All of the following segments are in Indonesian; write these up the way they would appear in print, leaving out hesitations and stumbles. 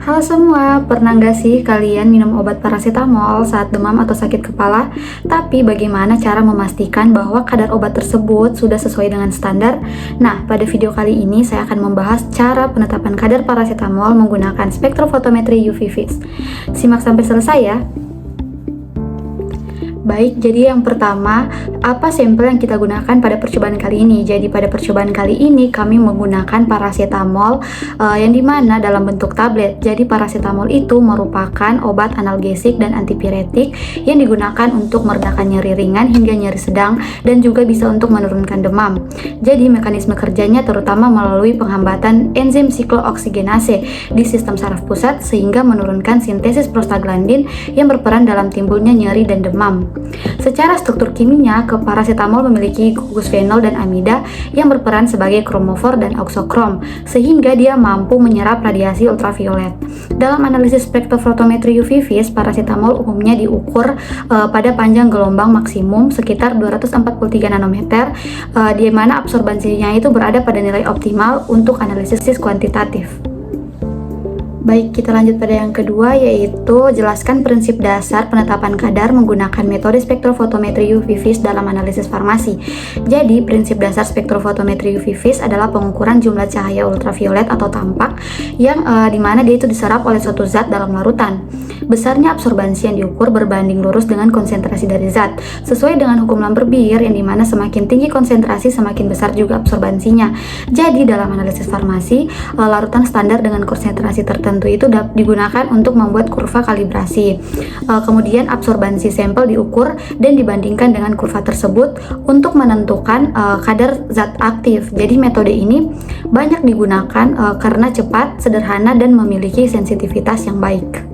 Halo semua, pernah nggak sih kalian minum obat paracetamol saat demam atau sakit kepala? Tapi bagaimana cara memastikan bahwa kadar obat tersebut sudah sesuai dengan standar? Nah, pada video kali ini saya akan membahas cara penetapan kadar paracetamol menggunakan spektrofotometri UV Vis. Simak sampai selesai ya. Baik, jadi yang pertama, apa sampel yang kita gunakan pada percobaan kali ini? Jadi pada percobaan kali ini kami menggunakan paracetamol yang dimana dalam bentuk tablet. Jadi paracetamol itu merupakan obat analgesik dan antipiretik yang digunakan untuk meredakan nyeri ringan hingga nyeri sedang dan juga bisa untuk menurunkan demam. Jadi mekanisme kerjanya terutama melalui penghambatan enzim siklooksigenase di sistem saraf pusat sehingga menurunkan sintesis prostaglandin yang berperan dalam timbulnya nyeri dan demam. Secara struktur kimia, paracetamol memiliki gugus fenol dan amida yang berperan sebagai kromofor dan oksokrom, sehingga dia mampu menyerap radiasi ultraviolet. Dalam analisis spektrofotometri UV Vis, paracetamol umumnya diukur pada panjang gelombang maksimum sekitar 243 nanometer, di mana absorbansinya itu berada pada nilai optimal untuk analisis kuantitatif. Baik, kita lanjut pada yang kedua, yaitu jelaskan prinsip dasar penetapan kadar menggunakan metode spektrofotometri UV Vis dalam analisis farmasi. Jadi, prinsip dasar spektrofotometri UV Vis adalah pengukuran jumlah cahaya ultraviolet atau tampak yang dimana dia itu diserap oleh suatu zat dalam larutan. Besarnya absorbansi yang diukur berbanding lurus dengan konsentrasi dari zat, sesuai dengan hukum Lambert-Beer yang dimana semakin tinggi konsentrasi semakin besar juga absorbansinya. Jadi, dalam analisis farmasi, larutan standar dengan konsentrasi tertentu itu digunakan untuk membuat kurva kalibrasi. Kemudian absorbansi sampel diukur dan dibandingkan dengan kurva tersebut untuk menentukan kadar zat aktif. Jadi metode ini banyak digunakan karena cepat, sederhana, dan memiliki sensitivitas yang baik.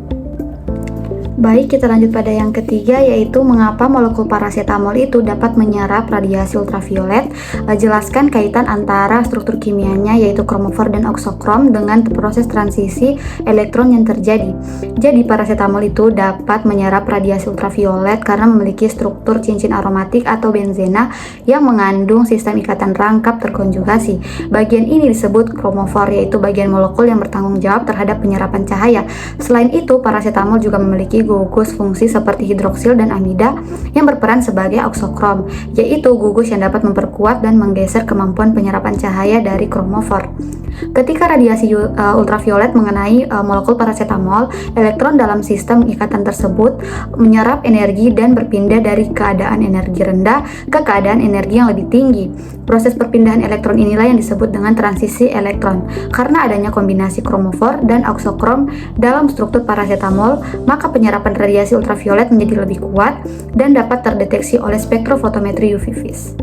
Baik, kita lanjut pada yang ketiga, yaitu mengapa molekul paracetamol itu dapat menyerap radiasi ultraviolet. Jelaskan kaitan antara struktur kimianya yaitu kromofor dan oksokrom dengan proses transisi elektron yang terjadi. Jadi paracetamol itu dapat menyerap radiasi ultraviolet karena memiliki struktur cincin aromatik atau benzena yang mengandung sistem ikatan rangkap terkonjugasi. Bagian ini disebut kromofor, yaitu bagian molekul yang bertanggung jawab terhadap penyerapan cahaya. Selain itu, paracetamol juga memiliki gugus fungsi seperti hidroksil dan amida yang berperan sebagai oksokrom, yaitu gugus yang dapat memperkuat dan menggeser kemampuan penyerapan cahaya dari kromofor. Ketika radiasi ultraviolet mengenai molekul paracetamol, elektron dalam sistem ikatan tersebut menyerap energi dan berpindah dari keadaan energi rendah ke keadaan energi yang lebih tinggi. Proses perpindahan elektron inilah yang disebut dengan transisi elektron. Karena adanya kombinasi kromofor dan oksokrom dalam struktur paracetamol, maka penyerapan radiasi ultraviolet menjadi lebih kuat dan dapat terdeteksi oleh spektrofotometri UV Vis.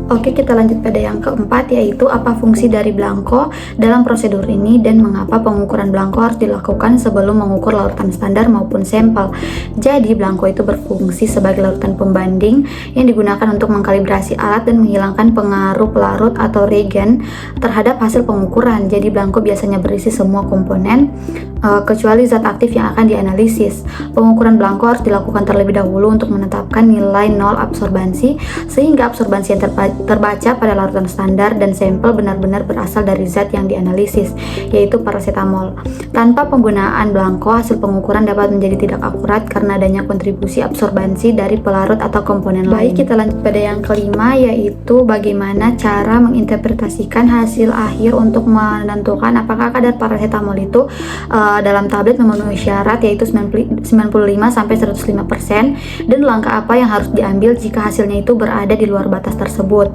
Oke, kita lanjut pada yang keempat, yaitu apa fungsi dari belangko dalam prosedur ini dan mengapa pengukuran belangko harus dilakukan sebelum mengukur larutan standar maupun sampel. Jadi, belangko itu berfungsi sebagai larutan pembanding yang digunakan untuk mengkalibrasi alat dan menghilangkan pengaruh pelarut atau reagen terhadap hasil pengukuran. Jadi, belangko biasanya berisi semua komponen kecuali zat aktif yang akan dianalisis. Pengukuran belangko harus dilakukan terlebih dahulu untuk menetapkan nilai nol absorbansi sehingga absorbansi yang terbaca pada larutan standar dan sampel benar-benar berasal dari zat yang dianalisis, yaitu paracetamol. Tanpa penggunaan belangko, hasil pengukuran dapat menjadi tidak akurat karena adanya kontribusi absorbansi dari pelarut atau komponen lain. Baik, kita lanjut pada yang kelima, yaitu bagaimana cara menginterpretasikan hasil akhir untuk menentukan apakah kadar paracetamol itu dalam tablet memenuhi syarat, yaitu 95-105%, dan langkah apa yang harus diambil jika hasilnya itu berada di luar batas tersebut.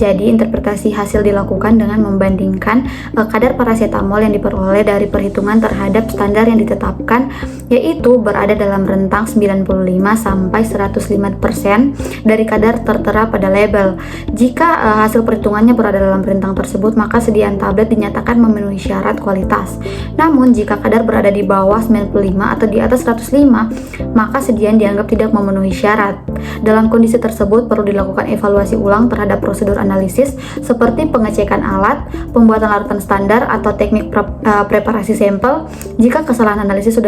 Jadi interpretasi hasil dilakukan dengan membandingkan kadar paracetamol yang diperoleh dari perhitungan terhadap standar yang ditetapkan, yaitu berada dalam rentang 95-105% dari kadar tertera pada label. Jika hasil perhitungannya berada dalam rentang tersebut, maka sediaan tablet dinyatakan memenuhi syarat kualitas. Namun jika kadar berada di bawah 95 atau di atas 105, maka sediaan dianggap tidak memenuhi syarat. Dalam kondisi tersebut perlu dilakukan evaluasi ulang terhadap prosedur analisis seperti pengecekan alat, pembuatan larutan standar atau teknik preparasi sampel. Jika kesalahan analisis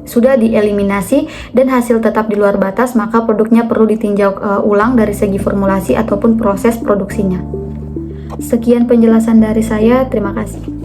sudah dieliminasi dan hasil tetap di luar batas, maka produknya perlu ditinjau ulang dari segi formulasi ataupun proses produksinya. Sekian penjelasan dari saya, terima kasih.